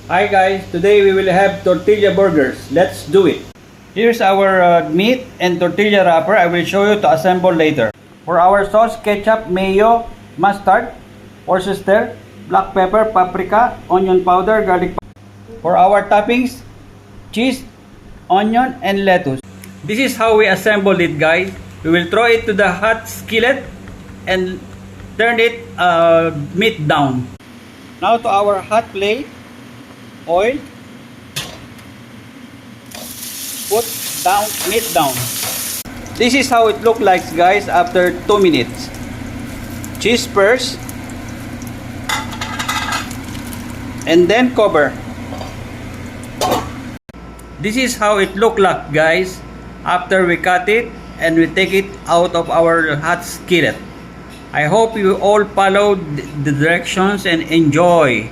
Hi guys, today we will have tortilla burgers. Let's do it. Here's our meat and tortilla wrapper. I will show you to assemble later. For our sauce, ketchup, mayo, mustard, Worcester, black pepper, paprika, onion powder, garlic powder. For our toppings, cheese, onion, and lettuce. This is how we assemble it, guys. We will throw it to the hot skillet and turn it meat down. Now to our hot plate, oil, put down meat down. This is how it look like, guys, after 2 minutes. Cheese first, and then cover. This is how it look like, guys, after we cut it and we take it out of our hot skillet. I hope you all followed the directions and enjoy.